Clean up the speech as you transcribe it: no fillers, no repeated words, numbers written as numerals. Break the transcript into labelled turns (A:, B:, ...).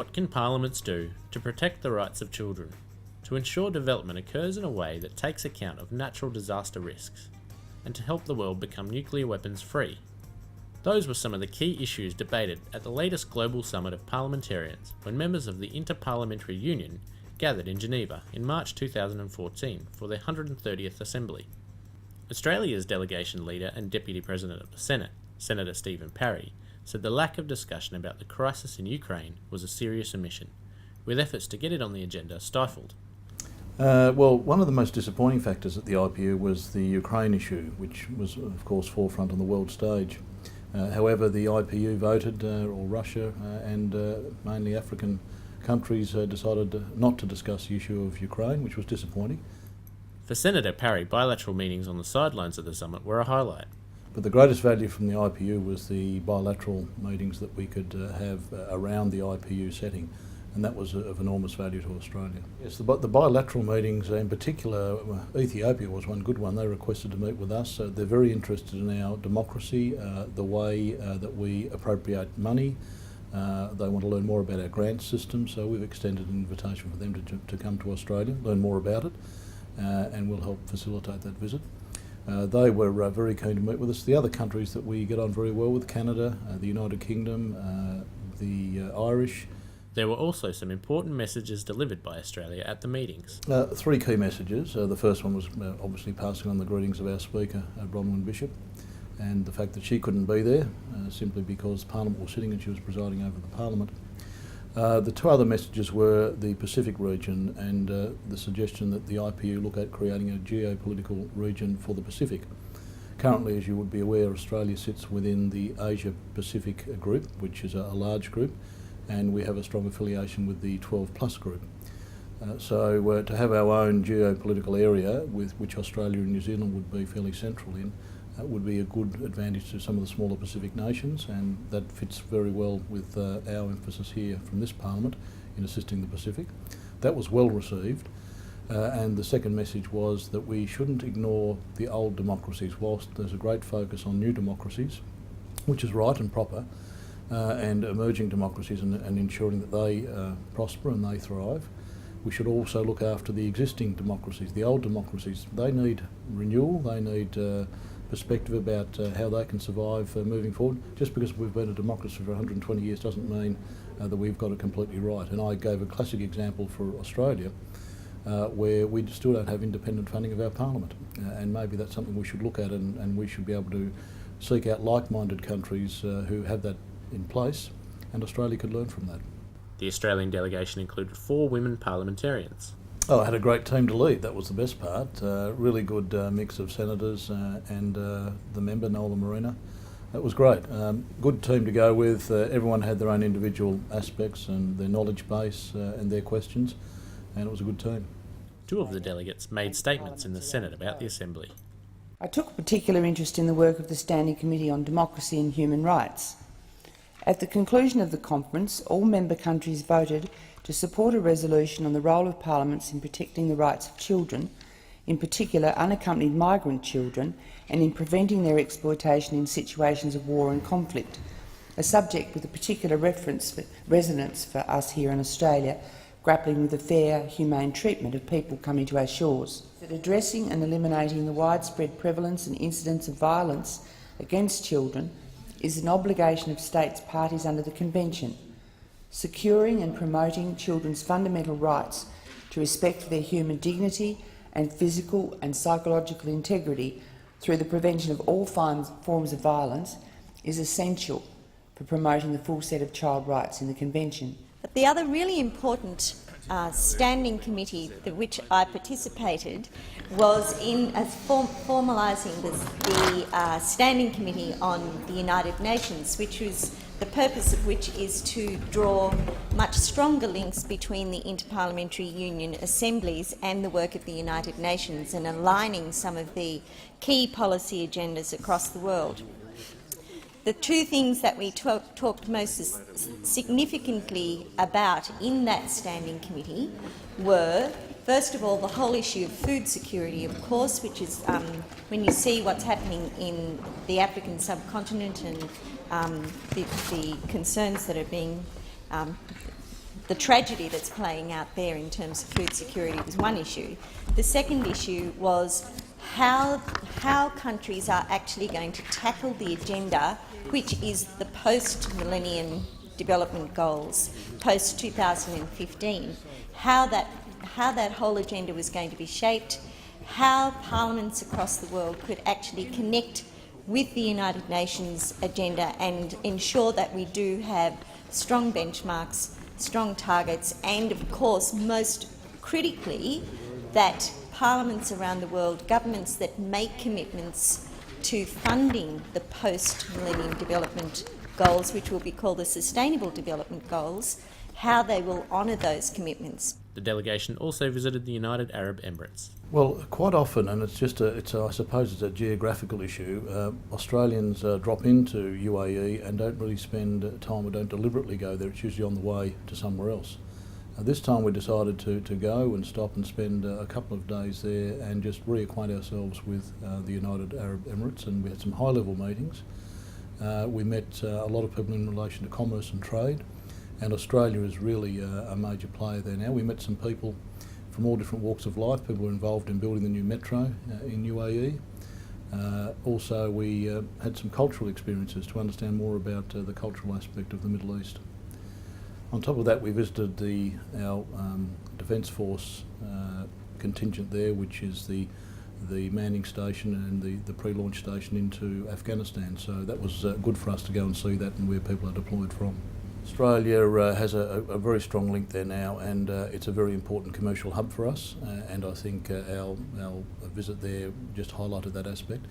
A: What can parliaments do to protect the rights of children, to ensure development occurs in a way that takes account of natural disaster risks, and to help the world become nuclear weapons free? Those were some of the key issues debated at the latest global summit of parliamentarians when members of the Inter-Parliamentary Union gathered in Geneva in March 2014 for their 130th Assembly. Australia's delegation leader and Deputy President of the Senate, Senator Stephen Parry, said the lack of discussion about the crisis in Ukraine was a serious omission, with efforts to get it on the agenda stifled.
B: Well, one of the most disappointing factors at the IPU was the Ukraine issue, which was, of course, forefront on the world stage. However, the IPU voted, or Russia and mainly African countries decided not to discuss the issue of Ukraine, which was disappointing.
A: For Senator Parry, bilateral meetings on the sidelines of the summit were a highlight.
B: But the greatest value from the IPU was the bilateral meetings that we could have around the IPU setting, and that was of enormous value to Australia. Yes, the bilateral meetings, in particular, Ethiopia was one good one. They requested to meet with us. They're very interested in our democracy, the way that we appropriate money. They want to learn more about our grant system, so we've extended an invitation for them to come to Australia, learn more about it, and we'll help facilitate that visit. They were very keen to meet with us. The other countries that we get on very well with, Canada, the United Kingdom, the Irish.
A: There were also some important messages delivered by Australia at the meetings.
B: Three key messages. The first one was obviously passing on the greetings of our Speaker, Bronwyn Bishop, and the fact that she couldn't be there simply because Parliament was sitting and she was presiding over the Parliament. The two other messages were the Pacific region and the suggestion that the IPU look at creating a geopolitical region for the Pacific. Currently, as you would be aware, Australia sits within the Asia-Pacific group, which is a large group, and we have a strong affiliation with the 12+ group. So to have our own geopolitical area, with which Australia and New Zealand would be fairly central in, would be a good advantage to some of the smaller Pacific nations, and that fits very well with our emphasis here from this Parliament in assisting the Pacific. That was well received, and the second message was that we shouldn't ignore the old democracies. Whilst there's a great focus on new democracies, which is right and proper, and emerging democracies and ensuring that they prosper and they thrive, we should also look after the existing democracies, the old democracies. They need renewal, they need perspective about how they can survive moving forward. Just because we've been a democracy for 120 years doesn't mean that we've got it completely right. And I gave a classic example for Australia where we still don't have independent funding of our Parliament. And maybe that's something we should look at, and we should be able to seek out like-minded countries who have that in place, and Australia could learn from that.
A: The Australian delegation included 4 women parliamentarians.
B: Oh, I had a great team to lead. That was the best part. Really good mix of senators and the member, Nola Marina. That was great. Good team to go with. Everyone had their own individual aspects and their knowledge base and their questions, and it was a good team.
A: 2 of the delegates made statements in the Senate about the Assembly.
C: I took particular interest in the work of the Standing Committee on Democracy and Human Rights. At the conclusion of the conference, all member countries voted to support a resolution on the role of parliaments in protecting the rights of children, in particular unaccompanied migrant children, and in preventing their exploitation in situations of war and conflict, a subject with a particular resonance for us here in Australia, grappling with the fair, humane treatment of people coming to our shores. That addressing and eliminating the widespread prevalence and incidence of violence against children is an obligation of states parties under the Convention. Securing and promoting children's fundamental rights to respect for their human dignity and physical and psychological integrity through the prevention of all forms of violence is essential for promoting the full set of child rights in the Convention.
D: But the other really important standing committee which I participated was in formalising the Standing Committee on the United Nations, which was the purpose of which is to draw much stronger links between the Inter-Parliamentary Union Assemblies and the work of the United Nations, and aligning some of the key policy agendas across the world. The 2 things that we talked most significantly about in that standing committee were, first of all, the whole issue of food security, of course, which is when you see what's happening in the African subcontinent and the concerns that are being the tragedy that's playing out there in terms of food security was one issue. The second issue was how countries are actually going to tackle the agenda, which is the post-millennium development goals, post-2015, how that whole agenda was going to be shaped, how parliaments across the world could actually connect with the United Nations agenda and ensure that we do have strong benchmarks, strong targets, and of course, most critically, that parliaments around the world, governments that make commitments to funding the post-millennium development goals, which will be called the Sustainable Development Goals, how they will honour those commitments.
A: The delegation also visited the United Arab Emirates.
B: Well, quite often, and I suppose it's a geographical issue, Australians drop into UAE and don't really spend time or don't deliberately go there. It's usually on the way to somewhere else. This time we decided to go and stop and spend a couple of days there and just reacquaint ourselves with the United Arab Emirates, and we had some high-level meetings. We met a lot of people in relation to commerce and trade, and Australia is really a major player there now. We met some people from all different walks of life. People were involved in building the new metro in UAE. Also, we had some cultural experiences to understand more about the cultural aspect of the Middle East. On top of that, we visited our Defence Force contingent there, which is the manning station and the pre-launch station into Afghanistan. So that was good for us to go and see that and where people are deployed from. Australia has a very strong link there now, and it's a very important commercial hub for us, and I think our visit there just highlighted that aspect.